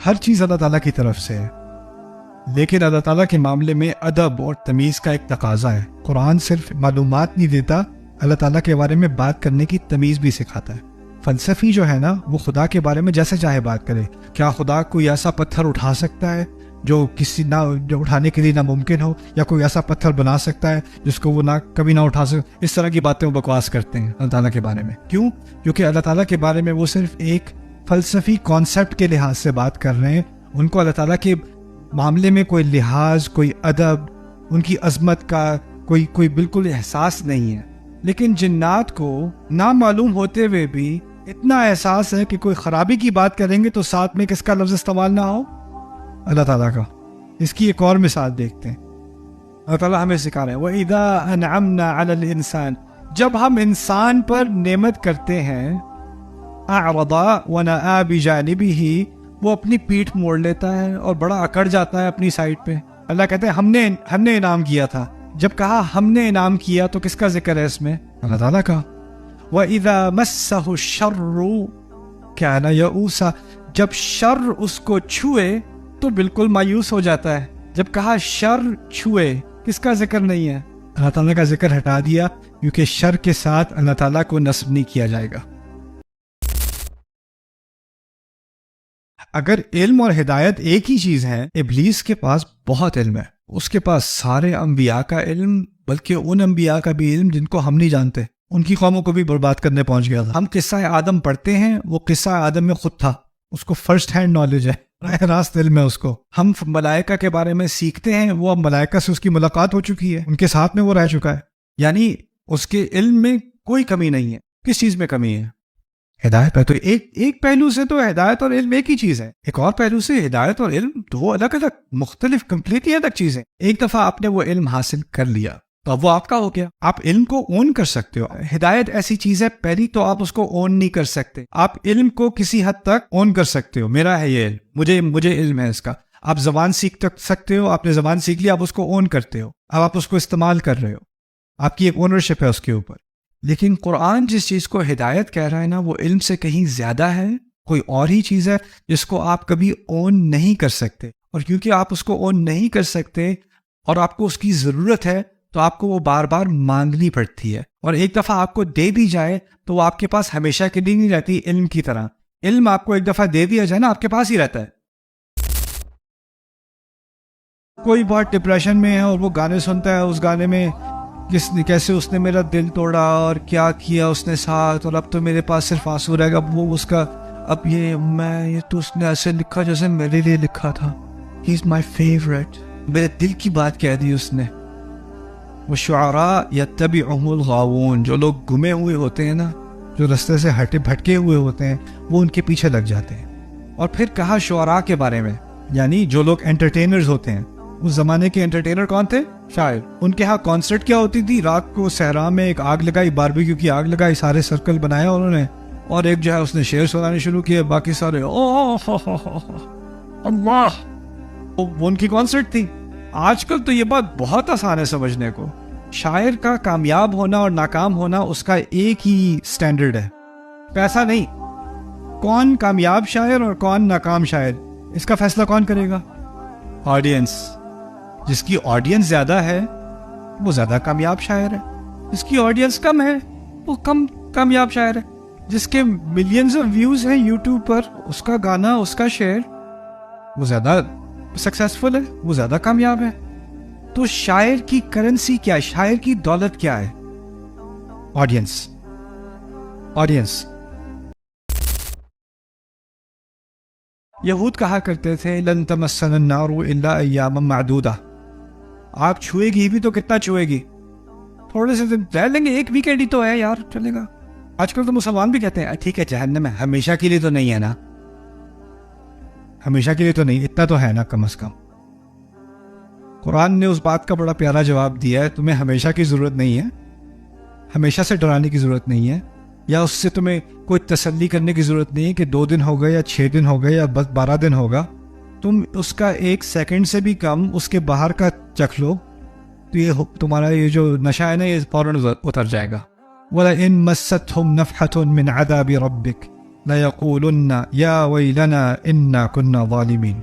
ہر چیز اللہ تعالیٰ کی طرف سے ہے، لیکن اللہ تعالیٰ کے معاملے میں ادب اور تمیز کا ایک تقاضا ہے۔ قرآن صرف معلومات نہیں دیتا، اللہ تعالیٰ کے بارے میں بات کرنے کی تمیز بھی سکھاتا ہے۔ فلسفی جو ہے نا، وہ خدا کے بارے میں جیسے چاہے بات کرے۔ کیا خدا کوئی ایسا پتھر اٹھا سکتا ہے جو جو اٹھانے کے لیے ناممکن ہو، یا کوئی ایسا پتھر بنا سکتا ہے جس کو وہ کبھی نہ اٹھا سکے؟ اس طرح کی باتیں وہ بکواس کرتے ہیں اللہ تعالیٰ کے بارے میں۔ کیوں؟ کیونکہ اللہ تعالیٰ کے بارے میں وہ صرف ایک فلسفی کانسیپٹ کے لحاظ سے بات کر رہے ہیں، ان کو اللہ تعالیٰ کے معاملے میں کوئی لحاظ، کوئی ادب، ان کی عظمت کا کوئی بالکل احساس نہیں ہے۔ لیکن جنات کو نامعلوم ہوتے ہوئے بھی اتنا احساس ہے کہ کوئی خرابی کی بات کریں گے تو ساتھ میں کس کا لفظ استعمال نہ ہو؟ اللہ تعالیٰ کا۔ اس کی ایک اور مثال دیکھتے ہیں۔ اللہ تعالیٰ ہمیں سکھا رہے ہیں وَإِذَا أَنْعَمْنَا عَلَى الْإِنسَانِ، جب ہم انسان پر نعمت کرتے ہیں، أَعْرَضَ وَنَأَى بِجَانِبِهِ، وہ اپنی پیٹھ موڑ لیتا ہے اور بڑا اکڑ جاتا ہے اپنی سائڈ پہ۔ اللہ کہتے ہیں ہم نے انعام کیا تھا۔ جب کہا ہم نے انعام کیا تو کس کا ذکر ہے اس میں؟ اللہ تعالیٰ کا۔ وَإِذَا مَسَّهُ الشَّرُّ كَانَ يَئُوسًا، جب شر اس کو چھوئے تو بالکل مایوس ہو جاتا ہے۔ جب کہا شر چھوئے، کس کا ذکر نہیں ہے؟ اللہ تعالیٰ کا ذکر ہٹا دیا، کیونکہ شر کے ساتھ اللہ تعالیٰ کو نسب نہیں کیا جائے گا۔ اگر علم اور ہدایت ایک ہی چیز ہے، ابلیس کے پاس بہت علم ہے، اس کے پاس سارے انبیاء کا علم، بلکہ ان انبیاء کا بھی علم جن کو ہم نہیں جانتے، ان کی قوموں کو بھی برباد کرنے پہنچ گیا تھا۔ ہم قصہ آدم پڑھتے ہیں، وہ قصہ آدم میں خود تھا، اس کو فرسٹ ہینڈ نالج ہے، براہ راست علم ہے اس کو۔ ہم ملائکہ کے بارے میں سیکھتے ہیں، وہ اب ملائکہ سے اس کی ملاقات ہو چکی ہے، ان کے ساتھ میں وہ رہ چکا ہے، یعنی اس کے علم میں کوئی کمی نہیں ہے۔ کس چیز میں کمی ہے؟ ہدایت پہ۔ تو ایک پہلو سے تو ہدایت اور علم ایک ہی چیز ہے، ایک اور پہلو سے ہدایت اور علم دو الگ الگ مختلف کمپلیٹلی الگ چیزیں۔ ایک دفعہ آپ نے وہ علم حاصل کر لیا تو اب وہ آپ کا ہو گیا، آپ علم کو اون کر سکتے ہو۔ ہدایت ایسی چیز ہے، پہلی تو آپ اس کو اون نہیں کر سکتے، آپ علم کو کسی حد تک اون کر سکتے ہو، میرا ہے یہ علم، مجھے علم ہے اس کا۔ آپ زبان سیکھ سکتے ہو، آپ نے زبان سیکھ لیا، آپ اس کو اون کرتے ہو، اب آپ اس کو استعمال کر رہے ہو، آپ کی ایک اونرشپ ہے اس کے اوپر۔ لیکن قرآن جس چیز کو ہدایت کہہ رہا ہے نا، وہ علم سے کہیں زیادہ ہے، کوئی اور ہی چیز ہے جس کو آپ کبھی اون نہیں کر سکتے، اور کیونکہ آپ اس کو اون نہیں کر سکتے اور آپ کو اس کی ضرورت ہے تو آپ کو وہ بار بار مانگنی پڑتی ہے، اور ایک دفعہ آپ کو دے دی جائے تو وہ آپ کے پاس ہمیشہ کے لیے نہیں رہتی۔ علم کی طرح علم آپ کو ایک دفعہ دے دیا جائے نا، آپ کے پاس ہی رہتا ہے۔ کوئی بہت ڈپریشن میں ہے اور وہ گانے سنتا ہے، اس گانے میں کیسے اس نے میرا دل توڑا اور کیا کیا اس نے ساتھ، اور اب تو میرے پاس صرف آنسو رہے گا، وہ اس کا اب یہ تو اس نے ایسے لکھا جیسے میرے لیے لکھا تھا، ہی از مائی فیوریٹ، میرے دل کی بات کہہ دی اس نے۔ وہ شعراء یتبعہم الغاوون، جو لوگ گمے ہوئے ہوتے ہیں نا، جو رستے سے بھٹکے ہوئے ہوتے ہیں، وہ ان کے پیچھے لگ جاتے ہیں۔ اور پھر کہا شعراء کے بارے میں، یعنی جو لوگ انٹرٹینرز ہوتے ہیں۔ اس زمانے کے انٹرٹینر کون تھے؟ شاعر۔ ان کے ہاں کانسرٹ کیا ہوتی تھی؟ رات کو صحرا میں ایک آگ لگائی، باربیکیو کی آگ لگائی، سارے سرکل بنایا انہوں نے، اور ایک جو ہے اس نے شعر سنانے شروع کیے، باقی سارے اللہ، وہ ان کی کانسرٹ تھی۔ آج کل تو یہ بات بہت آسان ہے سمجھنے کو۔ شاعر کا کامیاب ہونا اور ناکام ہونا اس کا ایک ہی سٹینڈرڈ ہے، پیسہ نہیں۔ کون کامیاب شاعر اور کون ناکام شاعر، اس کا فیصلہ کون کرے گا؟ آڈینس۔ جس کی آڈینس زیادہ ہے وہ زیادہ کامیاب شاعر ہے، جس کی آڈینس کم ہے وہ کم کامیاب شاعر ہے۔ جس کے ملینز آف ویوز ہیں یوٹیوب پر، اس کا گانا، اس کا شعر، وہ زیادہ سکسیسفل ہے، وہ زیادہ کامیاب ہے۔ تو شاعر کی کرنسی کیا ہے؟ شاعر کی دولت کیا ہے؟ آڈینس۔ آڈینس۔ یہود کہا کرتے تھے لن تمسنا النار الا ایاما معدودہ، آپ چھوئے گی بھی تو کتنا چھوئے گی؟ تھوڑے سے دن رہ لیں گے، ایک ویکینڈ ہی تو ہے یار، چلے گا۔ آج کل تو مسلمان بھی کہتے ہیں ٹھیک ہے جہنم ہے، ہمیشہ کے لیے تو نہیں ہے نا، ہمیشہ کے لیے تو نہیں، اتنا تو ہے نا کم از کم۔ قرآن نے اس بات کا بڑا پیارا جواب دیا ہے، تمہیں ہمیشہ کی ضرورت نہیں ہے، ہمیشہ سے ڈرانے کی ضرورت نہیں ہے، یا اس سے تمہیں کوئی تسلی کرنے کی ضرورت نہیں ہے کہ 2 دن ہو گئے یا 6 دن ہو گئے یا بس 12 دن ہوگا، تم اس کا 1 سیکنڈ سے بھی کم اس کے باہر کا چکھ لو تو یہ تمہارا یہ جو نشہ ہے نا، یہ فوراً اتر جائے گا۔ وَلَئِن مَسَّتْهُمْ نَفْحَةٌ مِّنْ عَذَابِ رَبِّكَ، لَيَقُولُنَّ يَا وَيْلَنَا إِنَّا كُنَّا ظَالِمِينَ.